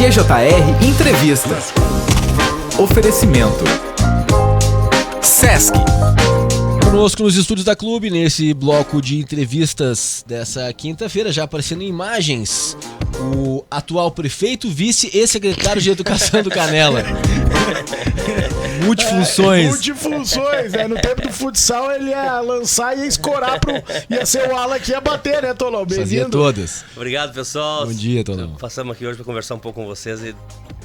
GJR Entrevista. Oferecimento Sesc. Conosco nos estúdios da Clube, nesse bloco de entrevistas dessa quinta-feira, já aparecendo em imagens, o atual prefeito, vice e secretário de Educação do Canela. Multifunções. Multifunções, né? No tempo do futsal ele ia lançar e ia escorar ia ser o ala que ia bater, né, Tolão? Fazia todas. Obrigado, pessoal. Bom dia, Tolão. Passamos aqui hoje para conversar um pouco com vocês e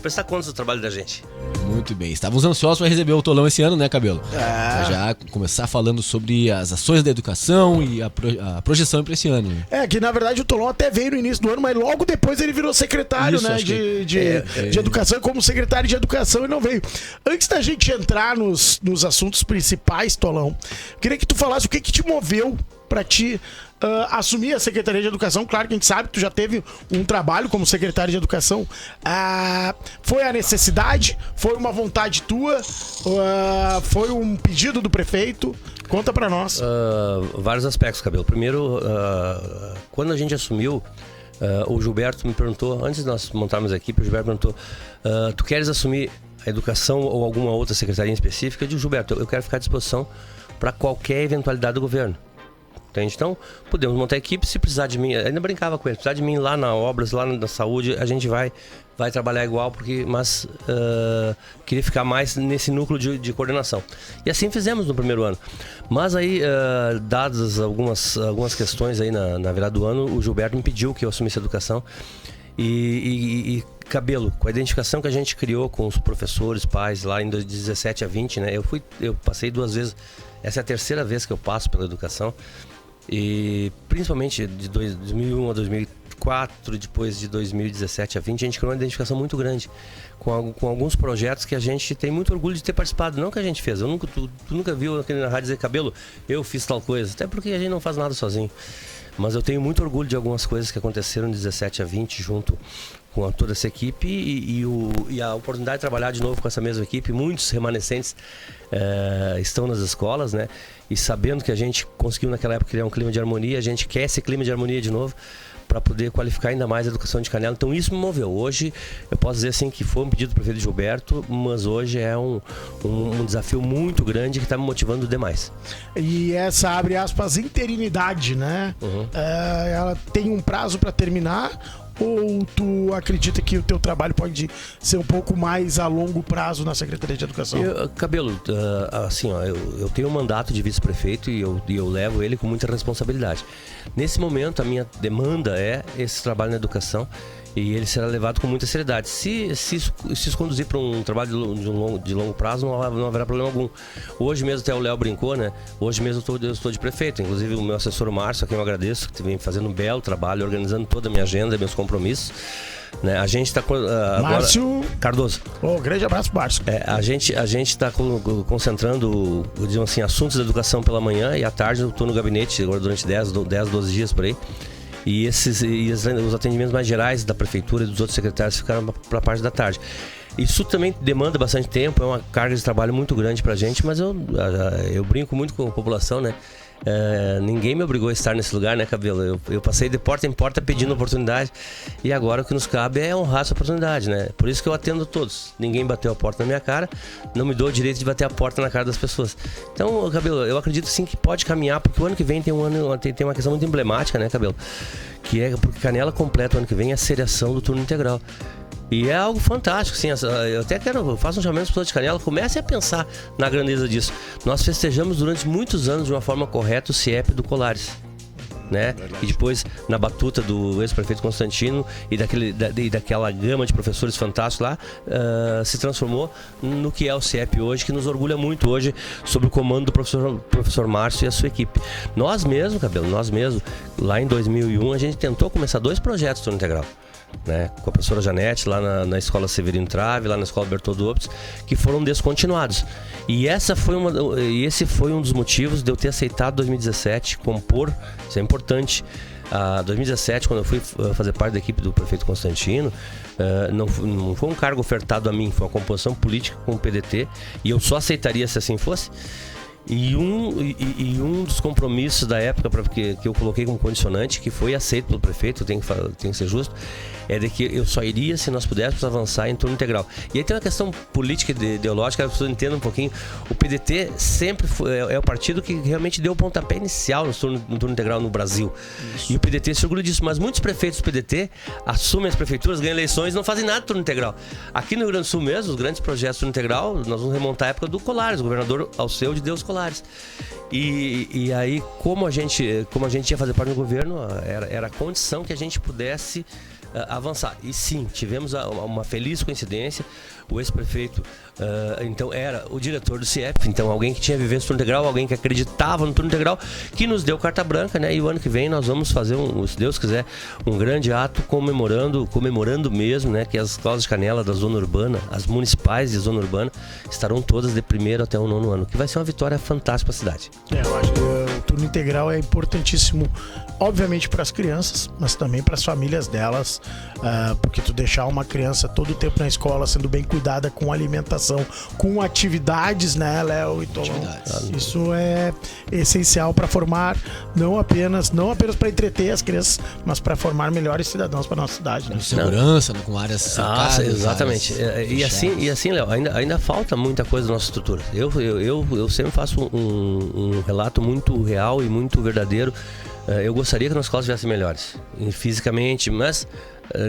prestar contas do trabalho da gente. Muito bem. Estávamos ansiosos para receber o Tolão esse ano, né, Cabelo? Pra já começar falando sobre as ações da educação e a projeção para esse ano. É, que na verdade o Tolão até veio no início do ano, mas logo depois ele virou secretário, isso, né, de educação. Como secretário de educação ele não veio. Antes da gente entrar nos assuntos principais, Tolão, queria que tu falasse o que te moveu para ti assumir a Secretaria de Educação. Claro que a gente sabe que tu já teve um trabalho como secretário de Educação. Foi a necessidade? Foi uma vontade tua? Foi um pedido do prefeito? Conta pra nós. Vários aspectos, Cabelo. Primeiro, quando a gente assumiu, o Gilberto me perguntou, antes de nós montarmos a equipe, o Gilberto perguntou, tu queres assumir a educação ou alguma outra secretaria em específica? Eu disse, Gilberto, eu quero ficar à disposição para qualquer eventualidade do governo. Entende? Então, podemos montar a equipe, se precisar de mim, ainda brincava com ele, se precisar de mim lá na obras, lá na saúde, a gente vai trabalhar igual, mas queria ficar mais nesse núcleo de coordenação. E assim fizemos no primeiro ano. Mas aí, dadas algumas questões aí na virada do ano, o Gilberto me pediu que eu assumisse a educação. E Cabelo, com a identificação que a gente criou com os professores, pais, lá em 2017 a 20, né? Eu passei 2 vezes, essa é a terceira vez que eu passo pela educação. E principalmente de 2001 a 2004, depois de 2017 a 20, a gente criou uma identificação muito grande com alguns projetos que a gente tem muito orgulho de ter participado. Não que a gente fez, tu nunca viu aquele na rádio dizer, Cabelo, eu fiz tal coisa, até porque a gente não faz nada sozinho. Mas eu tenho muito orgulho de algumas coisas que aconteceram de 17 a 20 junto com toda essa equipe e a oportunidade de trabalhar de novo com essa mesma equipe. Muitos remanescentes estão nas escolas, né? E sabendo que a gente conseguiu naquela época criar um clima de harmonia, a gente quer esse clima de harmonia de novo para poder qualificar ainda mais a educação de Canela. Então isso me moveu. Hoje eu posso dizer assim que foi um pedido do prefeito Gilberto, mas hoje é um desafio muito grande que está me motivando demais. E essa, abre aspas, interinidade, né? Uhum. Ela tem um prazo para terminar? Ou tu acredita que o teu trabalho pode ser um pouco mais a longo prazo na Secretaria de Educação? Cabelo, assim, ó, eu tenho um mandato de vice-prefeito e eu levo ele com muita responsabilidade. Nesse momento, a minha demanda é esse trabalho na educação e ele será levado com muita seriedade. Se isso conduzir para um trabalho de longo prazo, não haverá problema algum. Hoje mesmo, até o Léo brincou, né? Hoje mesmo eu estou de prefeito. Inclusive o meu assessor Márcio, a quem eu agradeço, que vem fazendo um belo trabalho, organizando toda a minha agenda, meus compromissos. Né? A gente está Márcio Cardoso. Grande abraço, Márcio. A gente está concentrando, digamos assim, assuntos da educação pela manhã e à tarde eu estou no gabinete agora durante 10, 12 dias por aí. E os atendimentos mais gerais da prefeitura e dos outros secretários ficaram para a parte da tarde. Isso também demanda bastante tempo, é uma carga de trabalho muito grande para a gente, mas eu brinco muito com a população, né? Ninguém me obrigou a estar nesse lugar, né, Cabelo? Eu passei de porta em porta pedindo oportunidade e agora o que nos cabe é honrar essa oportunidade, né? Por isso que eu atendo todos. Ninguém bateu a porta na minha cara, não me dou o direito de bater a porta na cara das pessoas. Então, Cabelo, eu acredito sim que pode caminhar, porque o ano que vem tem uma questão muito emblemática, né, Cabelo? Que é porque Canela completa o ano que vem a seriação do turno integral. E é algo fantástico, sim. Eu até faço um chamamento para as pessoas de Canela, comecem a pensar na grandeza disso. Nós festejamos durante muitos anos de uma forma correta o CIEP do Colares, né? E depois na batuta do ex-prefeito Constantino e daquela gama de professores fantásticos lá, se transformou no que é o CIEP hoje, que nos orgulha muito hoje sob o comando do professor Márcio e a sua equipe. Nós mesmos, lá em 2001 a gente tentou começar 2 projetos do turno integral. Né, com a professora Janete lá na escola Severino Trave, lá na escola Bertoldo Opes, que foram descontinuados. E esse foi um dos motivos de eu ter aceitado 2017 compor, isso é importante. 2017, quando eu fui fazer parte da equipe do prefeito Constantino, não foi um cargo ofertado a mim, foi uma composição política com o PDT, e eu só aceitaria se assim fosse. E um dos compromissos da época que eu coloquei como condicionante, que foi aceito pelo prefeito, tem que ser justo, é de que eu só iria se nós pudéssemos avançar em turno integral. E aí tem uma questão política e ideológica, as pessoas entendam um pouquinho. O PDT sempre é o partido que realmente deu o pontapé inicial no turno integral no Brasil. Isso. E o PDT se orgulha disso, mas muitos prefeitos do PDT assumem as prefeituras, ganham eleições e não fazem nada de turno integral. Aqui no Rio Grande do Sul mesmo, os grandes projetos de turno integral, nós vamos remontar a época do Colares, o governador Alceu de Deus Colares. E aí, como a gente ia fazer parte do governo, era a condição que a gente pudesse avançar. E sim, tivemos uma feliz coincidência. O ex-prefeito, então, era o diretor do CIEP, então alguém que tinha vivência no turno integral, alguém que acreditava no turno integral, que nos deu carta branca, né? E o ano que vem nós vamos fazer, se Deus quiser, um grande ato comemorando mesmo, né? Que as escolas de Canela da zona urbana, as municipais de zona urbana, estarão todas de 1º até o 9º ano, que vai ser uma vitória fantástica para a cidade. Eu acho que o turno integral é importantíssimo, obviamente para as crianças, mas também para as famílias delas, porque tu deixar uma criança todo o tempo na escola sendo bem cuidada com alimentação, com atividades, né, Léo e Tolão? Isso é essencial para formar, não apenas para entreter as crianças, mas para formar melhores cidadãos para nossa cidade, né? Com segurança, com áreas cercadas. Exatamente. E assim, Léo, ainda falta muita coisa na nossa estrutura. Eu sempre faço um relato muito real e muito verdadeiro. Eu gostaria que as escolas estivessem melhores fisicamente, mas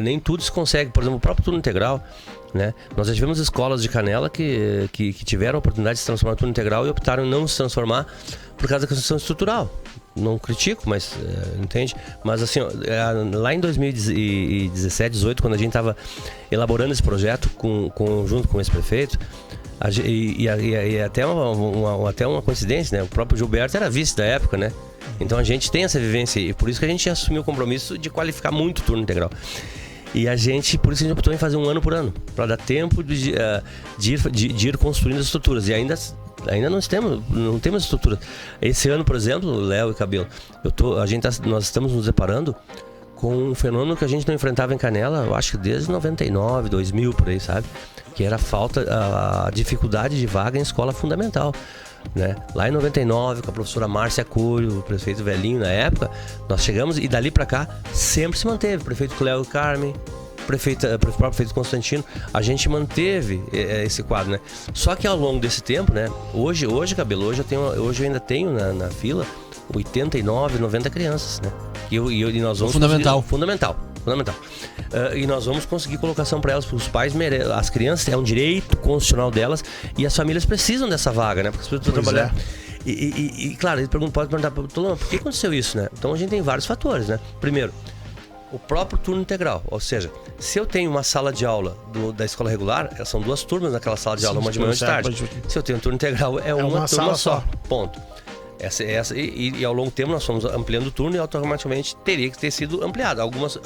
nem tudo se consegue. Por exemplo, o próprio turno integral, né? Nós já tivemos escolas de Canela que tiveram a oportunidade de se transformar no turno integral e optaram em não se transformar por causa da questão estrutural. Não critico, mas entende? Mas assim, lá em 2017, 2018, quando a gente estava elaborando esse projeto junto com esse prefeito, e até uma coincidência, né? O próprio Gilberto era vice da época, né? Então a gente tem essa vivência e por isso que a gente assumiu o compromisso de qualificar muito o turno integral. E por isso a gente optou em fazer um ano por ano, para dar tempo de ir construindo as estruturas. E ainda não temos estrutura. Esse ano, por exemplo, Léo e Cabelo, nós estamos nos deparando com um fenômeno que a gente não enfrentava em Canela, eu acho que desde 99, 2000, por aí, sabe? Que era a dificuldade de vaga em escola fundamental, né? Lá em 99, com a professora Márcia Curio, o prefeito velhinho na época, nós chegamos e dali pra cá sempre se manteve. Prefeito Cléo Carmen, próprio prefeito Constantino, a gente manteve esse quadro, né? Só que ao longo desse tempo, né? Hoje Cabelo, hoje eu ainda tenho na fila 89, 90 crianças, né? E nós vamos fundamental. E nós vamos conseguir colocação para elas, porque os pais merecem, as crianças é um direito constitucional delas e as famílias precisam dessa vaga, né? Porque as pessoas precisam trabalhar. E claro, ele pode perguntar para o Tolão, por que aconteceu isso, né? Então a gente tem vários fatores, né? Primeiro, o próprio turno integral, ou seja, se eu tenho uma sala de aula da escola regular, são 2 turmas naquela sala de aula, uma de manhã e de tarde. Se eu tenho um turno integral, é uma turma só. Ponto. E ao longo do tempo nós fomos ampliando o turno e automaticamente teria que ter sido ampliado. Algumas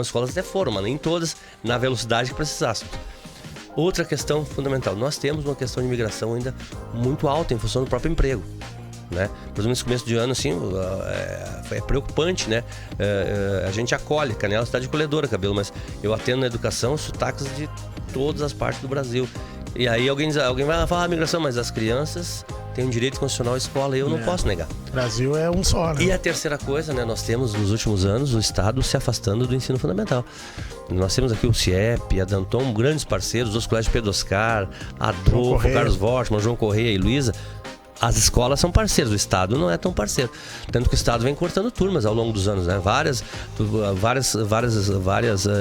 escolas até foram, mas nem todas na velocidade que precisassem. Outra questão fundamental, nós temos uma questão de imigração ainda muito alta em função do próprio emprego, né? Por exemplo, nesse começo de ano, assim, é preocupante, né? A gente acolhe, Canela é uma cidade colhedora, Cabelo, mas eu atendo na educação sotaques de todas as partes do Brasil. E aí alguém vai falar migração, mas as crianças têm um direito constitucional à escola e eu não posso negar. O Brasil é um só, né? E a terceira coisa, né? Nós temos nos últimos anos o Estado se afastando do ensino fundamental. Nós temos aqui o CIEP, a Danton, grandes parceiros, os colégios Pedro Oscar, Adolfo, Carlos Wortmann, João Correia e Luísa. As escolas são parceiros, o Estado não é tão parceiro. Tanto que o Estado vem cortando turmas ao longo dos anos, né? Várias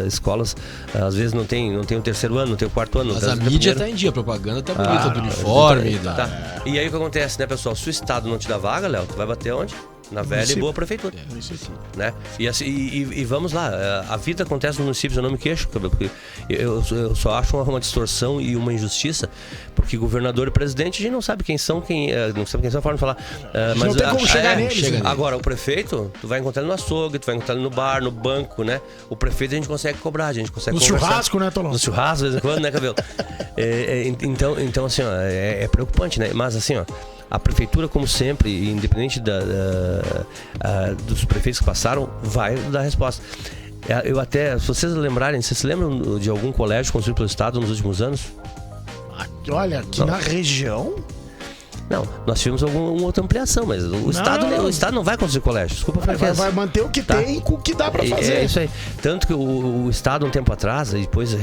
escolas, às vezes não tem o terceiro ano, não tem o quarto ano. Mas a mídia tá em dia, a propaganda tá bonita, do uniforme. Tá. E aí o que acontece, né, pessoal? Se o Estado não te dá vaga, Léo, tu vai bater onde? Na velha e boa prefeitura, né? E vamos lá, a vida acontece nos municípios, eu não me queixo, porque eu só acho uma distorção e uma injustiça, porque governador e presidente a gente não sabe quem são, não sabe quem são, a forma de falar, mas não tem como chegar neles. Agora, o prefeito, tu vai encontrar ele no açougue, tu vai encontrar ele no bar, no banco, né? O prefeito a gente consegue cobrar, a gente consegue no conversar. Churrasco, né, Tolão? No churrasco, de vez em quando, né, Cabelo? Então assim, ó, é preocupante, né? Mas assim, ó, a prefeitura, como sempre, independente dos prefeitos que passaram, vai dar resposta. Eu até, se vocês lembrarem, vocês se lembram de algum colégio construído pelo Estado nos últimos anos? Olha, aqui na região... Não, nós tivemos alguma outra ampliação, mas o Estado não vai construir colégio. Desculpa a franqueza. Vai manter o que tem com o que dá pra fazer. É isso aí. Tanto que o Estado, um tempo atrás, e depois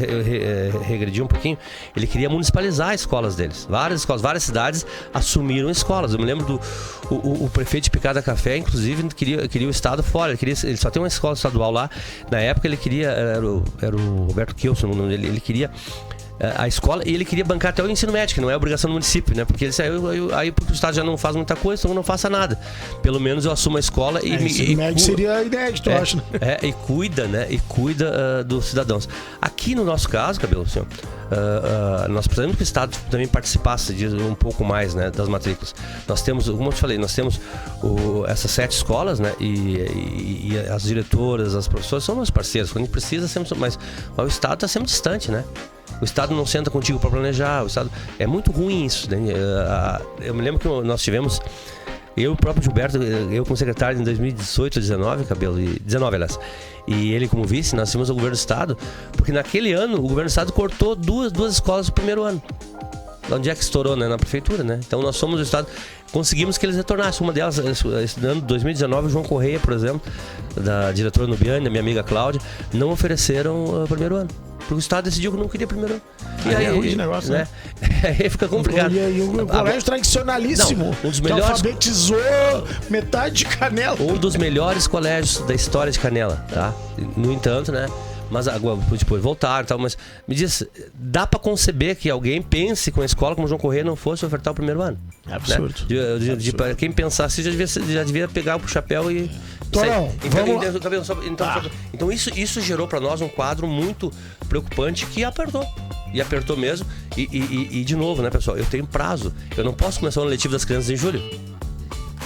regrediu um pouquinho, ele queria municipalizar as escolas deles. Várias escolas, várias cidades assumiram escolas. Eu me lembro o prefeito de Picada Café, inclusive, queria o Estado fora. Ele só tem uma escola estadual lá. Na época ele queria, era o Roberto Kilson, ele queria a escola, e ele queria bancar até o ensino médio, que não é obrigação do município, né? Porque ele saiu, aí porque o Estado já não faz muita coisa, então não faça nada. Pelo menos eu assumo a escola e... ensino médio seria inédito, eu acho, né? E cuida, né? E cuida dos cidadãos. Aqui no nosso caso, Cabelo, senhor, nós precisamos que o Estado também participasse de um pouco mais, né, das matrículas. Nós temos, como eu te falei, nós temos essas 7 escolas, né? E as diretoras, as professoras são nossos parceiros. Quando a gente precisa, sempre, mas o Estado está sempre distante, né? O Estado não senta contigo para planejar. O Estado... É muito ruim isso, né? Eu me lembro que nós tivemos... Eu, o próprio Gilberto, eu como secretário em 2018, 19, Cabelo, 19, aliás. E ele como vice, nós tínhamos o governo do Estado, porque naquele ano o governo do Estado cortou duas escolas no primeiro ano. Onde é que estourou, né? Na prefeitura, né? Então nós somos o Estado, conseguimos que eles retornassem. Uma delas, esse ano de 2019, o João Correia, por exemplo, da diretora Nubiane, da minha amiga Cláudia, não ofereceram o primeiro ano. Porque o Estado decidiu que não queria primeiro ano. E aí, é ruim de negócio, né? Aí fica complicado. E o colégio tradicionalíssimo, um dos melhores, que alfabetizou metade de Canela. Um dos melhores colégios da história de Canela, tá? No entanto, né? Mas agora, depois voltaram e tal, mas me diz, dá pra conceber que alguém pense com a escola como o João Correia não fosse ofertar o primeiro ano? É absurdo. Né? Pra quem pensasse, já devia pegar o chapéu e... Então isso gerou pra nós um quadro muito preocupante que apertou. E apertou mesmo. E de novo, né, pessoal? Eu tenho prazo. Eu não posso começar o ano letivo das crianças em julho.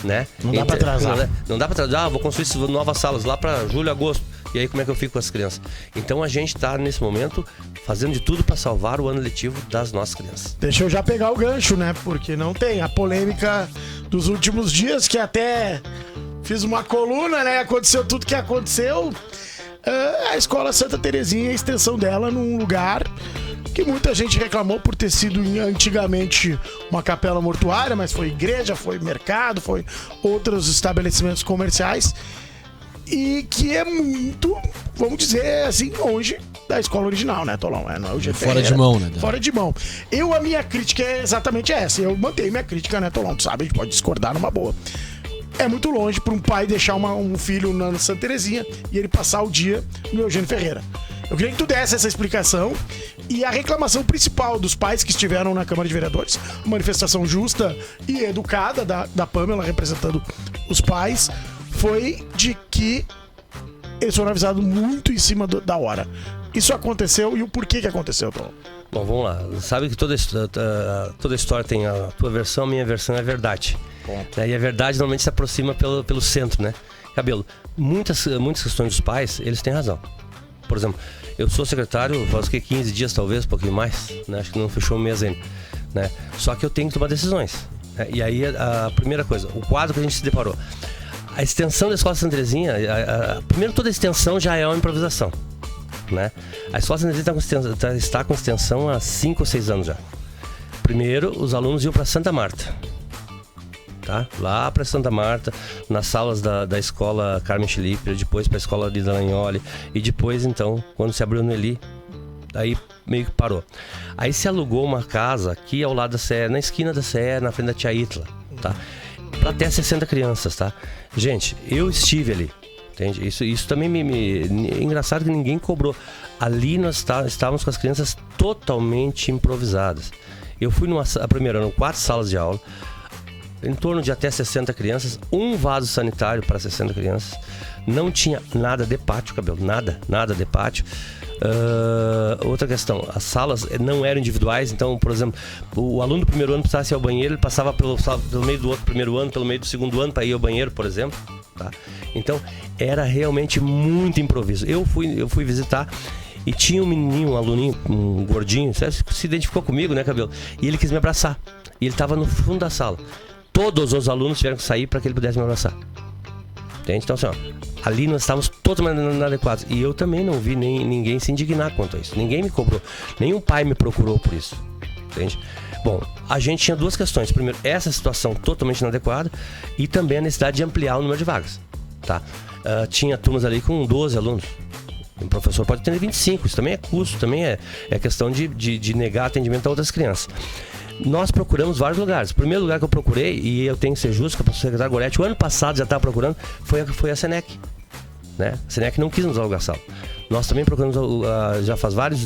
Né? Não dá pra atrasar. Não dá pra atrasar. Vou construir novas salas lá pra julho, agosto. E aí como é que eu fico com as crianças? Então a gente tá nesse momento fazendo de tudo para salvar o ano letivo das nossas crianças. Deixa eu já pegar o gancho, né? Porque não tem a polêmica dos últimos dias, que até fiz uma coluna, né? Aconteceu tudo que aconteceu. A Escola Santa Terezinha, a extensão dela num lugar que muita gente reclamou por ter sido antigamente uma capela mortuária, mas foi igreja, foi mercado, foi outros estabelecimentos comerciais. E que é muito, vamos dizer assim, longe da escola original, né, Tolão? Não é o GP, fora de mão, né? Fora de mão. A minha crítica é exatamente essa. Eu mantenho minha crítica, né, Tolão? Tu sabe, a gente pode discordar numa boa. É muito longe para um pai deixar um filho na Santa Terezinha e ele passar o dia no Eugênio Ferreira. Eu queria que tu desse essa explicação. E a reclamação principal dos pais que estiveram na Câmara de Vereadores, manifestação justa e educada da Pamela representando os pais, foi de que eles foram avisados muito em cima da hora. Isso aconteceu e o porquê que aconteceu, Tom? Bom, vamos lá. Sabe que toda história tem a tua versão, a minha versão é a verdade. Né? E a verdade normalmente se aproxima pelo centro, né? Cabelo, muitas questões dos pais, eles têm razão. Por exemplo, eu sou secretário, faz 15 dias talvez, um pouquinho mais, né? Acho que não fechou um mês ainda, né? Só que eu tenho que tomar decisões. Né? E aí a primeira coisa, o quadro que a gente se deparou. A extensão da Escola Santa Terezinha, primeiro toda a extensão já é uma improvisação, né? A Escola Santa Terezinha está com extensão há 5 ou 6 anos já. Primeiro, os alunos iam para Santa Marta, tá? Lá para Santa Marta, nas salas da escola Carmen Schliper, depois para a escola de Dalagnoli, e depois, então, quando se abriu no Eli, aí meio que parou. Aí se alugou uma casa aqui ao lado da CE, na esquina da CE, na frente da Tia Itla, tá? Para até 60 crianças, tá? Gente, eu estive ali, entende? Isso também é engraçado que ninguém cobrou. Ali nós estávamos com as crianças totalmente improvisadas. Eu fui primeiro ano, 4 salas de aula, em torno de até 60 crianças, um vaso sanitário para 60 crianças. Não tinha nada de pátio, Cabelo, nada de pátio. Outra questão, as salas não eram individuais, então, por exemplo, o aluno do primeiro ano precisasse ir ao banheiro, ele passava pelo meio do outro primeiro ano, pelo meio do segundo ano para ir ao banheiro, por exemplo, tá? Então, era realmente muito improviso. Eu fui visitar e tinha um menininho, um aluninho, um gordinho, se identificou comigo, né, Cabelo? E ele quis me abraçar, e ele estava no fundo da sala. Todos os alunos tiveram que sair para que ele pudesse me abraçar. Entende? Então, assim, ó, ali nós estávamos totalmente inadequados. E eu também não vi ninguém se indignar quanto a isso. Ninguém me cobrou. Nenhum pai me procurou por isso. entende? Bom, a gente tinha duas questões. Primeiro, essa situação totalmente inadequada e também a necessidade de ampliar o número de vagas, tá? Tinha turmas ali com 12 alunos. O professor pode ter 25, isso também é custo, também é questão de negar atendimento a outras crianças. Nós procuramos vários lugares. O primeiro lugar que eu procurei, e eu tenho que ser justo com o secretário Goretti, o ano passado já estava procurando, foi a Senec. Né? A Senec não quis nos alugar sala. Nós também procuramos, já faz várias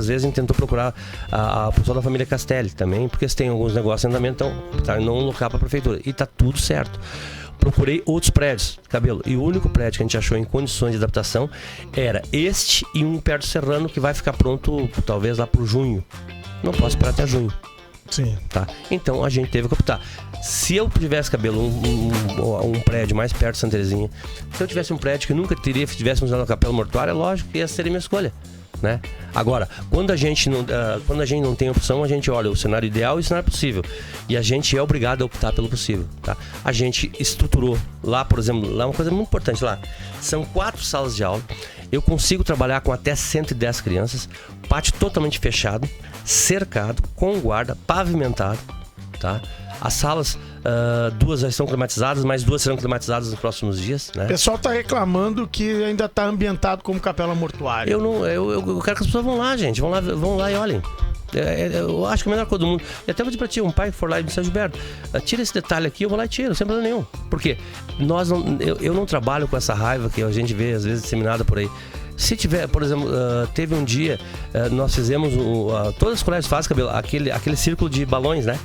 vezes a gente tentou procurar a pessoa da família Castelli também, porque eles têm alguns negócios em andamento, então tá, não alocar para a prefeitura. E tá tudo certo. Procurei outros prédios, Cabelo, e o único prédio que a gente achou em condições de adaptação era este e um perto do Serrano, que vai ficar pronto talvez lá pro junho. Não posso esperar até junho. Sim. Tá? Então a gente teve que optar. Se eu tivesse, Cabelo, um prédio mais perto de Santa Terezinha, se eu tivesse um prédio que nunca tivéssemos usado a capela mortuária, lógico que ia ser a minha escolha. Né? Agora, quando a gente não tem opção, a gente olha o cenário ideal e o cenário possível. E a gente é obrigado a optar pelo possível. Tá? A gente estruturou lá, por exemplo, lá uma coisa muito importante lá. São 4 salas de aula. Eu consigo trabalhar com até 110 crianças. Pátio totalmente fechado, cercado, com guarda, pavimentado. Tá? As salas, 2 já estão climatizadas, mais 2 serão climatizadas nos próximos dias. Né? O pessoal tá reclamando que ainda tá ambientado como capela mortuária. Eu quero que as pessoas vão lá, gente. Vão lá e olhem. Eu acho que é a melhor coisa do mundo. E até vou dizer pra ti, um pai que for lá em São Gilberto, tira esse detalhe aqui, eu vou lá e tiro, sem problema nenhum. Por quê? Eu não trabalho com essa raiva que a gente vê às vezes disseminada por aí. Se tiver, por exemplo, teve um dia, nós fizemos, todas as colégios fazem, Cabelo, aquele círculo de balões, né?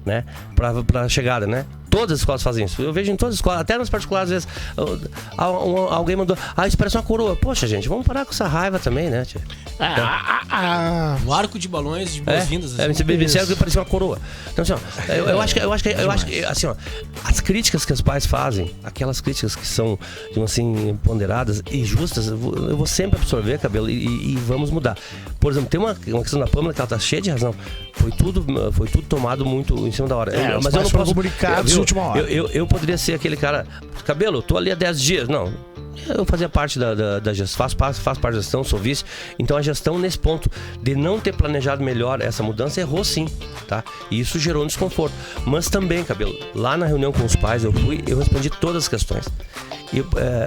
Né? Pra chegada, né? Todas as escolas fazem isso. Eu vejo em todas as escolas, até nas particulares, às vezes, alguém mandou, isso parece uma coroa. Poxa, gente, vamos parar com essa raiva também, né, tia? Um arco de balões de boas-vindas. Assim. Me disseram que parecia uma coroa. Então, assim, ó, eu acho que, assim, ó, as críticas que os pais fazem, aquelas críticas que são, assim, ponderadas e justas, eu vou sempre absorver, Cabelo, e vamos mudar. Por exemplo, tem uma questão da Pâmela que ela tá cheia de razão. Foi tudo tomado muito em cima da hora. Mas eu não posso comunicar de última hora. Eu poderia ser aquele cara, Cabelo, tô ali há 10 dias. Não. Eu fazia parte da gestão, faço parte da gestão, sou vice. Então a gestão, nesse ponto de não ter planejado melhor essa mudança, errou sim, tá? E isso gerou um desconforto. Mas também, Cabelo, lá na reunião com os pais eu respondi todas as questões. E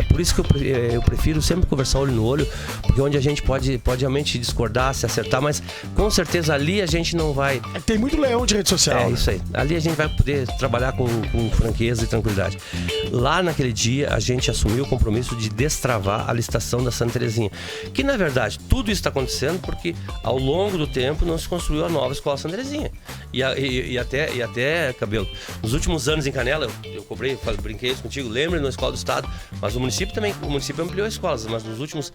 por isso que eu prefiro sempre conversar olho no olho, porque onde a gente pode realmente discordar, se acertar, mas com certeza ali a gente não vai... Tem muito leão de rede social. É isso aí. Ali a gente vai poder trabalhar com franqueza e tranquilidade. Lá naquele dia a gente assumiu o compromisso de destravar a licitação da Santa Terezinha, que na verdade tudo isso está acontecendo porque ao longo do tempo não se construiu a nova escola Santa Terezinha. E até, Cabelo, nos últimos anos em Canela, eu brinquei isso contigo, lembra na escola do estado, mas o município ampliou as escolas, mas nos últimos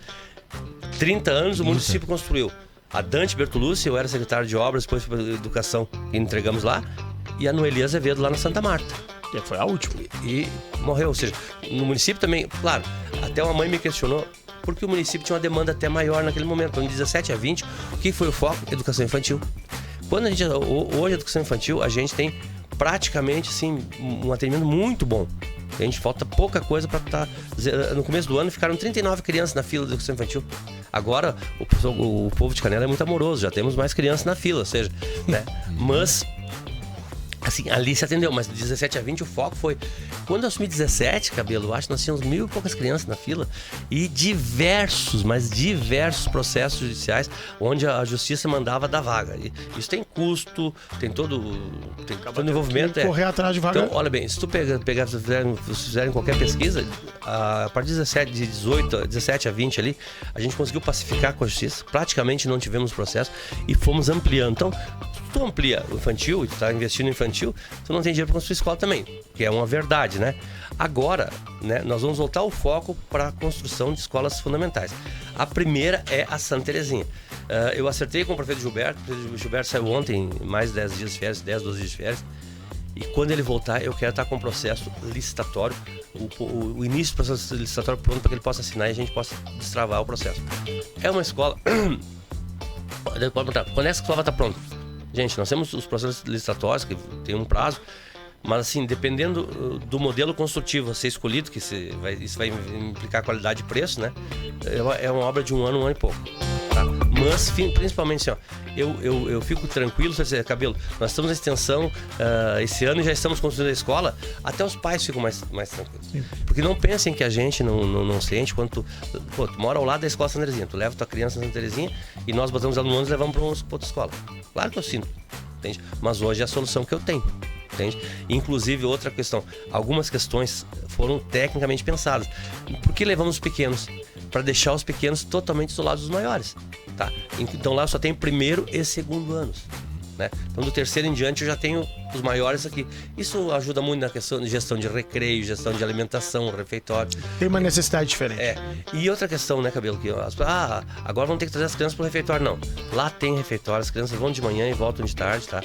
30 anos o município construiu a Dante Bertolucci, eu era secretário de obras, depois foi para educação que entregamos lá, e a Noeli Azevedo lá na Santa Marta. Que foi a última. E morreu, ou seja, no município também, claro, até uma mãe me questionou, porque o município tinha uma demanda até maior naquele momento, então de 17 a 20, o que foi o foco? Educação infantil. Quando hoje a educação infantil, a gente tem praticamente assim, um atendimento muito bom. A gente falta pouca coisa para estar... No começo do ano ficaram 39 crianças na fila da educação infantil. Agora o povo de Canela é muito amoroso, já temos mais crianças na fila, ou seja, né? Mas assim, ali se atendeu, mas de 17 a 20 o foco foi... Quando eu assumi 17, Cabelo, eu acho que nós tínhamos 1.000 e poucas crianças na fila e diversos processos judiciais onde a justiça mandava dar vaga. E isso tem custo, tem todo envolvimento. Correr atrás de vaga. Então, olha bem, se tu fizerem qualquer pesquisa, a partir de 17 a 20 ali, a gente conseguiu pacificar com a justiça, praticamente não tivemos processo e fomos ampliando. Então, tu amplia o infantil e tu está investindo no infantil, tu não tem dinheiro para construir escola também, que é uma verdade, né? Agora, né, nós vamos voltar o foco para a construção de escolas fundamentais. A primeira é a Santa Terezinha. Eu acertei com o prefeito Gilberto. O prefeito Gilberto saiu ontem, mais 10 dias de férias, 10, 12 dias de férias. E quando ele voltar, eu quero estar com o processo licitatório, o início do processo licitatório pronto para que ele possa assinar e a gente possa destravar o processo. É uma escola... Quando é que essa escola vai estar pronta? Gente, nós temos os processos licitatórios que tem um prazo, mas assim, dependendo do modelo construtivo a ser escolhido, que isso vai implicar qualidade e preço, né? É uma obra de um ano e pouco. tá? Mas, principalmente assim, ó, eu fico tranquilo, se dizer, Cabelo, nós estamos na extensão, esse ano já estamos construindo a escola, até os pais ficam mais tranquilos. Sim. Porque não pensem que a gente não sente quando tu mora ao lado da escola Santa Terezinha, tu leva tua criança na Santa Terezinha e nós botamos ela no ônibus e levamos para outra escola. Claro que eu sinto, entende? Mas hoje é a solução que eu tenho. Entende? Inclusive, outra questão, algumas questões foram tecnicamente pensadas. Por que levamos os pequenos? Para deixar os pequenos totalmente isolados dos maiores, tá? Então lá eu só tenho primeiro e segundo anos, né? Então do terceiro em diante eu já tenho os maiores aqui. Isso ajuda muito na questão de gestão de recreio, gestão de alimentação, refeitório. Tem uma necessidade diferente. E outra questão, né, Cabelo, que agora vão ter que trazer as crianças para o refeitório. Não, lá tem refeitório, as crianças vão de manhã e voltam de tarde, tá?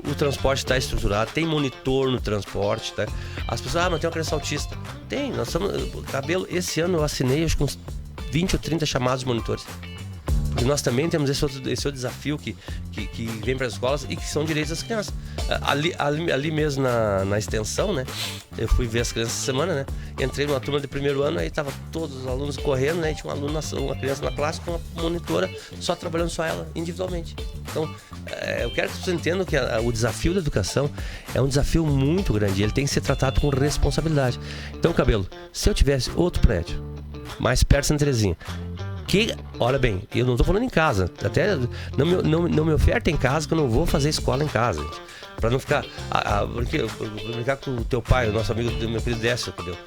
O transporte está estruturado, tem monitor no transporte, tá? As pessoas, mas tem uma criança autista. Tem, nós estamos... Cabelo, esse ano eu assinei acho que uns 20 ou 30 chamados de monitores. Porque nós também temos esse outro desafio que vem para as escolas e que são direitos das crianças. Ali mesmo na extensão, né? Eu fui ver as crianças essa semana, né? Entrei numa turma de primeiro ano, aí tava todos os alunos correndo, né? E tinha uma criança na classe com uma monitora só trabalhando só ela individualmente. Então, eu quero que vocês entendam que o desafio da educação é um desafio muito grande. Ele tem que ser tratado com responsabilidade. Então, Cabelo, se eu tivesse outro prédio mais perto de Santa Terezinha, olha bem, eu não estou falando em casa, até não me oferta em casa que eu não vou fazer escola em casa, para não ficar, porque eu vou brincar com o teu pai, o nosso amigo, meu querido Décio, Cabelo.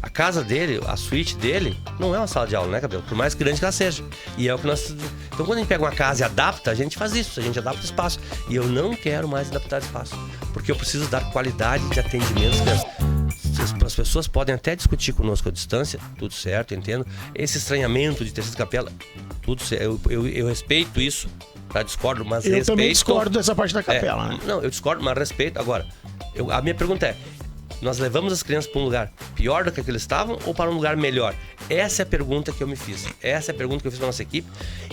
A casa dele, a suíte dele, não é uma sala de aula, né, Cabelo? Por mais grande que ela seja. E é o que nós... Então, quando a gente pega uma casa e adapta, a gente faz isso, a gente adapta o espaço. E eu não quero mais adaptar o espaço, porque eu preciso dar qualidade de atendimento. As pessoas podem até discutir conosco à distância, tudo certo, eu entendo. Esse estranhamento de ter sido capela, tudo certo, eu respeito isso, tá? Discordo, mas respeito. Eu também discordo dessa parte da capela, né? Não, eu discordo, mas respeito. Agora, a minha pergunta é, nós levamos as crianças para um lugar pior do que eles estavam ou para um lugar melhor? Essa é a pergunta que eu me fiz. Essa é a pergunta que eu fiz para nossa equipe.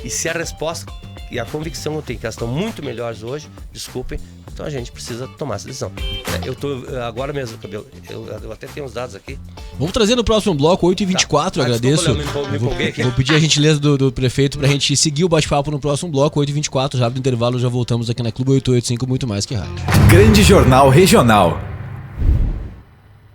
E se a resposta e a convicção eu tenho que elas estão muito melhores hoje, desculpem, então a gente precisa tomar essa decisão. Eu tô agora mesmo, Cabelo, eu até tenho os dados aqui. Vamos trazer no próximo bloco, 8h24, agradeço. Vou pedir a gentileza do prefeito pra gente seguir o bate-papo no próximo bloco, 8h24, já do intervalo, já voltamos aqui na Clube 885, muito mais que rádio. Grande Jornal Regional.